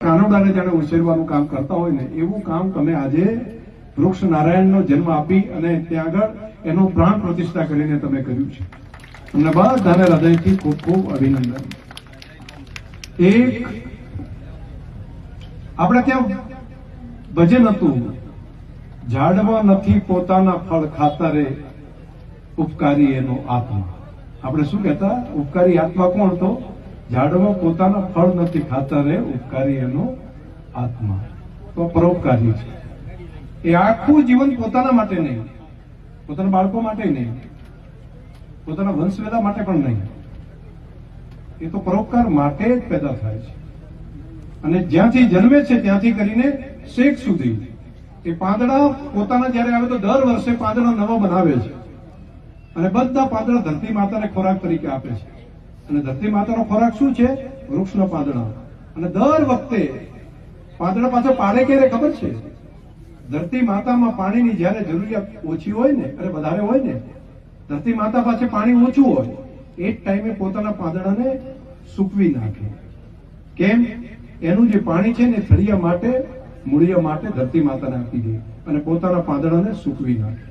કાનોડાને જાણે ઉછેરવાનું કામ કરતા હોય ને એવું કામ તમે આજે વૃક્ષ નારાયણનો જન્મ આપી અને ત્યાં આગળ એનો પ્રાણ પ્રતિષ્ઠા કરીને તમે કર્યું છે. તમને બધાને હૃદયથી ખૂબ ખૂબ અભિનંદન. એક આપણે ત્યાં ભજન હતું, ઝાડમાં નથી પોતાના ફળ ખાતા રે ઉપકારી એનો આત્મા. આપણે શું કહેતા? ઉપકારી આત્મા કોણ હતો? ઝાડમાં પોતાના ફળ નથી ખાતા રે ઉપકારી એનો આત્મા. તો પરોપકારી છે. એ આખું જીવન પોતાના માટે નહીં, પોતાના બાળકો માટે નહીં, પોતાના વંશવેલા માટે પણ નહીં, એ તો પરોપકાર માટે જ પેદા થાય છે. અને જ્યાંથી જન્મે છે ત્યાંથી કરીને શેખ સુધી એ પાંદડા પોતાના જયારે આવે તો દર વર્ષે પાંદડા નવા બનાવે છે અને બધા પાંદડા ધરતી માતાને ખોરાક તરીકે આપે છે. અને ધરતી માતાનો ખોરાક શું છે? વૃક્ષના પાંદડા. અને દર વખતે પાંદડા પાછા પાડે ક્યારે ખબર છે? ધરતી માતામાં પાણીની જયારે જરૂરિયાત ઓછી હોય ને અને વધારે હોય ને, ધરતી માતા પાસે પાણી ઓછું હોય એ જ ટાઈમે પોતાના પાંદડાને સૂકવી નાખે. કેમ? એનું જે પાણી છે ને થળિયા માટે, મૂળિયા માટે ધરતી માતાને આપી દે અને પોતાના પાંદડાને સૂકવી નાખે.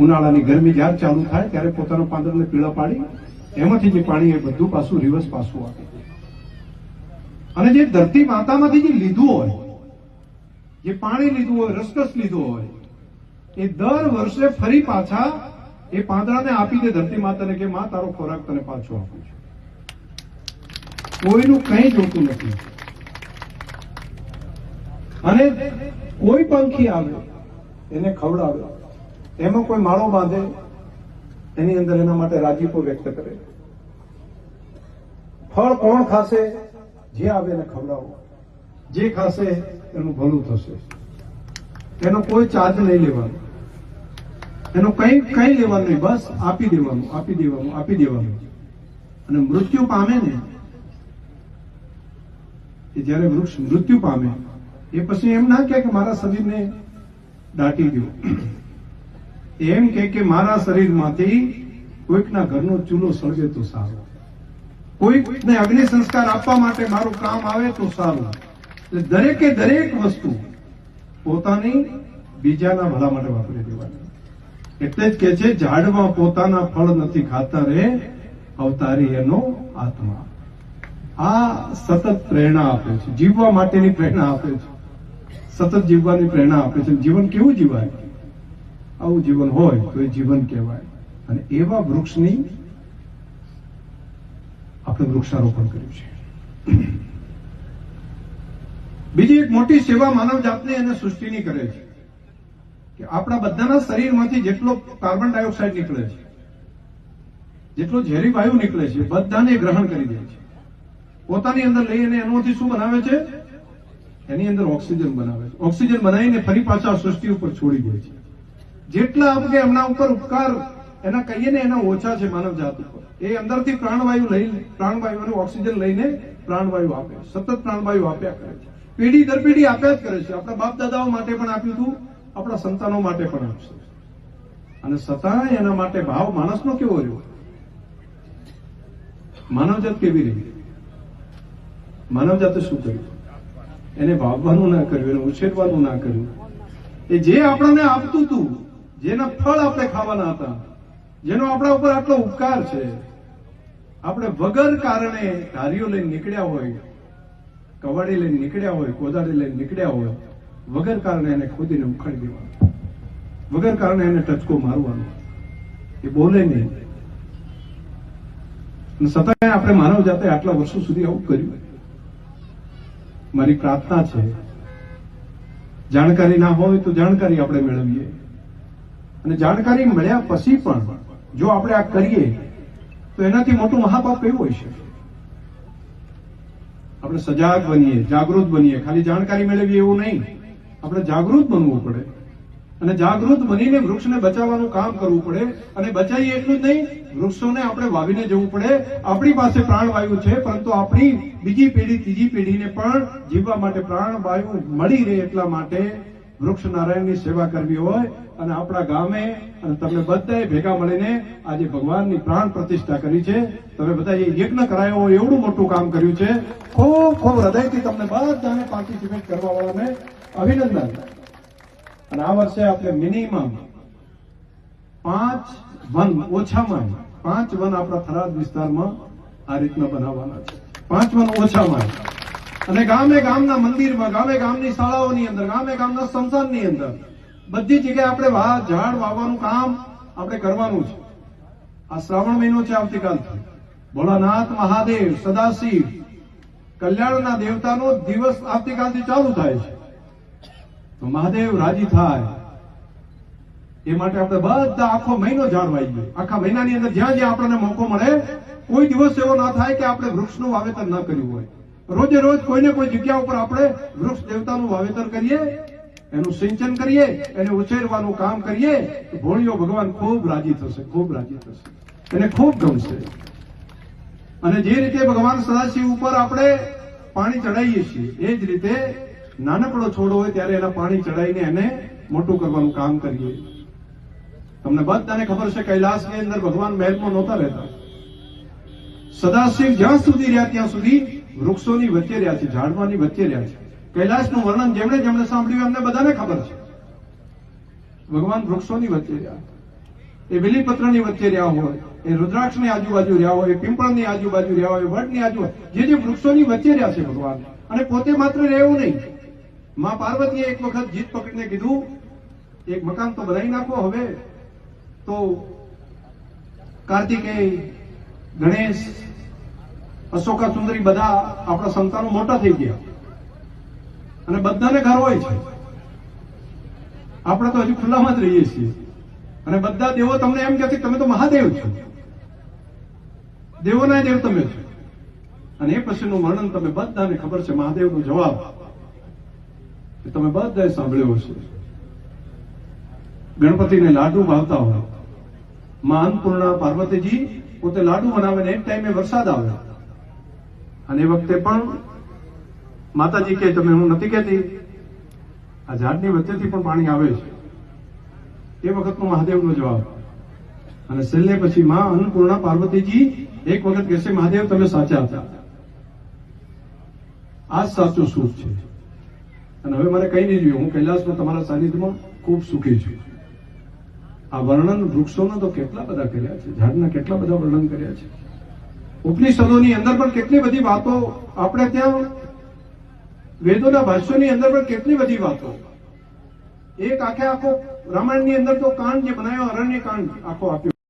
ઉનાળાની ગરમી જયારે ચાલુ થાય ત્યારે પોતાના પાંદડાને પીળા પાડી એમાંથી જે પાણી એ બધું પાછું રિવર્સ પાછું આપે. અને જે ધરતી માતામાંથી જે લીધું હોય, જે પાણી લીધું હોય, રસકસ લીધું હોય, એ દર વર્ષે ફરી પાછા એ પાંદડાને આપી દે ધરતી માતાને કે માં તારો ખોરાક તને પાછો આપું છું. કોઈનું કંઈ જોતું નથી. અને કોઈ પંખી આવે એને ખવડાવે, એમાં કોઈ માળો બાંધે, એની અંદર એના માટે રાજીપો વ્યક્ત કરે. ફળ કોણ ખાશે? જે આવે એને ખવડાવો. જે ખાશે એનું ભલું થશે. એનો કોઈ ચાર્જ નહીં લેવાનો, એનું કઈ લેવાનું નહીં, બસ આપી દેવાનું, આપી દેવાનું, આપી દેવાનું. અને મૃત્યુ પામે ને, એ જયારે વૃક્ષ મૃત્યુ પામે એ પછી એમ ના કે મારા શરીરને દાટી દો, એમ કે મારા શરીરમાંથી કોઈકના ઘરનો ચૂલો સળગે તો સારું, કોઈકને અગ્નિ સંસ્કાર આપવા માટે મારું કામ આવે તો સારું. એટલે દરેકે દરેક વસ્તુ પોતાની બીજાના ભલા માટે વાપરી દેવાની. એટલે જ કે છે ઝાડમાં પોતાના ફળ નથી ખાતા રે અવતારી એનો આત્મા. આ સતત પ્રેરણા આપે છે, જીવવા માટેની પ્રેરણા આપે છે, સતત જીવવાની પ્રેરણા આપે છે. જીવન કેવું જીવાય? આવું જીવન હોય તો એ જીવન કહેવાય. અને એવા વૃક્ષની આપણે વૃક્ષારોપણ કર્યું છે. બીજી એક મોટી સેવા માનવ જાતની અને સૃષ્ટિની કરે છે કે આપણા બધાના શરીરમાંથી જેટલો કાર્બન ડાયોક્સાઇડ નીકળે છે, જેટલો ઝેરી વાયુ નીકળે છે, બધાને ગ્રહણ કરી દે છે. પોતાની અંદર લઈ અને એમાંથી શું બનાવે છે? એની અંદર ઓક્સિજન બનાવે છે. ઓક્સિજન બનાવીને ફરી પાછા સૃષ્ટિ ઉપર છોડી દે છે. જેટલા આપણે એમના ઉપર ઉપકાર એના કહીએ ને એના ઓછા છે માનવ જાત ઉપર. એ અંદરથી પ્રાણવાયુ અને ઓક્સિજન લઈને પ્રાણવાયુ આપે, સતત પ્રાણવાયુ આપ્યા કરે છે. પેઢી દર પેઢી આપ્યા જ કરે છે. આપણા બાપ દાદાઓ માટે પણ આપ્યું હતું, આપણા સંતાનો માટે પણ આપશે. અને છતાં એના માટે ભાવ માણસનો કેવો રહ્યો? માનવજાત કેવી રહી? માનવજાતે શું કર્યું? એને ભાવવાનું ના કર્યું, એને ઉછેરવાનું ના કર્યું. એ જે આપણને આપતું હતું, જેના ફળ આપણે ખાવાના હતા, જેનો આપણા ઉપર આટલો ઉપકાર છે, આપણે વગર કારણે ધારીઓ લઈને નીકળ્યા હોય, કવાડી લઈને નીકળ્યા હોય, કોદાળી લઈને નીકળ્યા હોય, વગર કારણે એને ખોદીને ઉખાડી દેવાનું, વગર કારણે એને ટચકો મારવાનો, એ બોલે નહીં. છતાંય આપણે માનવ જાતે આટલા વર્ષો સુધી આવું કર્યું. મારી પ્રાર્થના છે જાણકારી ના હોય તો જાણકારી આપણે મેળવીએ, અને જાણકારી મળ્યા પછી પણ જો આપણે આ કરીએ તો એનાથી મોટું મહાપાપ એવું હોય છે. આપણે સજાગ બનીએ, જાગૃત બનીએ. ખાલી જાણકારી મેળવીએ એવું નહીં, આપણે જાગૃત બનવું પડે. અને જાગૃત બનીને વૃક્ષને બચાવવાનું કામ કરવું પડે. અને બચાવીએ એટલું જ નહીં, વૃક્ષોને આપણે વાવીને જવું પડે. આપણી પાસે પ્રાણવાયુ છે, પરંતુ આપણી બીજી પેઢી, ત્રીજી પેઢીને પણ જીવવા માટે પ્રાણવાયુ મળી રહે એટલા માટે વૃક્ષ નારાયણની સેવા કરવી હોય અને આપણા ગામે અને તમે બધાએ ભેગા મળીને આજે ભગવાનની પ્રાણ પ્રતિષ્ઠા કરી છે, તમે બધા યજ્ઞ કરાયો હોય એવું મોટું કામ કર્યું છે. ખૂબ ખૂબ હૃદયથી તમને બધાને પાર્ટિસિપેટ કરવા વાળાને અભિનંદન. અને આ વર્ષે આપણે મિનિમમ 5 વન, ઓછામાં 5 વન આપણા થરાદ વિસ્તારમાં આ રીતના બનાવવાના છે. 5 વન ઓછામાં, અને ગામે ગામના મંદિરમાં, ગામે ગામની શાળાઓની અંદર, ગામે ગામના સંસ્થાનની અંદર બધી જગ્યાએ આપણે ઝાડ વાવવાનું કામ આપણે કરવાનું છે. આ શ્રાવણ મહિનો છે આવતીકાલથી. ભોળાનાથ મહાદેવ સદાશિવ કલ્યાણના દેવતાનો દિવસ આવતીકાલથી ચાલુ થાય છે. તો મહાદેવ રાજી થાય એ માટે આપણે બધા આખો મહિનો ઝાડ વાવીએ. આખા મહિનાની અંદર જ્યાં જ્યાં આપણને મોકો મળે, કોઈ દિવસ એવો ના થાય કે આપણે વૃક્ષનું વાવેતર ન કર્યું હોય. રોજે રોજ કોઈને કોઈ જગ્યા ઉપર આપણે વૃક્ષ દેવતાનું વાવેતર કરીએ, એનું સિંચન કરીએ, એને ઉછેરવાનું કામ કરીએ, તો ભોળિયો ભગવાન ખૂબ રાજી થશે, ખૂબ રાજી થશે, એને ખૂબ ગમશે. અને જે રીતે ભગવાન સદાશિવ ઉપર આપણે પાણી ચડાવીએ છીએ, એ જ રીતે નાનકડો છોડો હોય ત્યારે એના પાણી ચડાવીને એને મોટું કરવાનું કામ કરીએ. તમને બધાને ખબર છે કૈલાસની અંદર ભગવાન મહેલમાં નહોતા રહેતા. સદાશિવ જ્યાં સુધી રહ્યા ત્યાં સુધી વૃક્ષોની વચ્ચે રહ્યા છે, ઝાડવાની વચ્ચે રહ્યા છે. કૈલાસનું વર્ણન જેમણે જેમણે સાંભળ્યું એમને બધાને ખબર છે. ભગવાન વૃક્ષોની વચ્ચે રહ્યા, એ બિલીપત્રની વચ્ચે રહ્યા હોય, એ રુદ્રાક્ષની આજુબાજુ રહ્યા હોય, પીંપળની આજુબાજુ રહ્યા હોય, વડની આજુબાજુ, જે વૃક્ષોની વચ્ચે રહ્યા છે ભગવાન. અને પોતે માત્ર રહેવું નહીં, માં પાર્વતીએ એક વખત જીત પકડીને કીધું, એક મકાન તો બનાવી નાખો. હવે તો કાર્તિકેય, ગણેશ, અશોકા સુંદરી બધા આપણા સંતાનો મોટા થઈ ગયા અને બધાને ઘર હોય છે. આપણે તો હજુ ખુલ્લામાં જ રહીએ છીએ. અને બધા દેવો તમને એમ કહે છે તમે તો મહાદેવ છો, દેવોના દેવ તમે છો. અને એ પછીનું વર્ણન તમે બધાને ખબર છે. મહાદેવનો જવાબ તમે બધાએ સાંભળ્યો હશે. ગણપતિને લાડુ ભાવતા હોય, માં અન્નપૂર્ણા પાર્વતીજી પોતે લાડુ બનાવે ને એક ટાઈમે વરસાદ આવે, અને એ વખતે પણ માતાજી કહે તમે, હું નથી કહેતી, આ ઝાડની વચ્ચેથી પણ પાણી આવે છે. એ વખતનો મહાદેવનો જવાબ. અને છેલ્લે પછી માં અન્નપૂર્ણા પાર્વતીજી એક વખત કહેશે મહાદેવ તમે સાચા હતા, આ જ સાચું સુખ છે. અને હવે મારે કઈ નહીં જોયું, હું કૈલાસમાં તમારા સાનિધ્યમાં ખૂબ સુખી છું. આ વર્ણન વૃક્ષોના તો કેટલા બધા કર્યા છે, ઝાડના કેટલા બધા વર્ણન કર્યા છે. ઉપનિષદોની અંદર પણ કેટલી બધી વાતો, આપણે ત્યાં વેદોના ભાષ્યોની અંદર પણ કેટલી બધી વાતો. એક આખો રામાયણની અંદર તો કાંડ જે બનાવ્યો, અરણ્ય કાંડ આખો આપ્યો.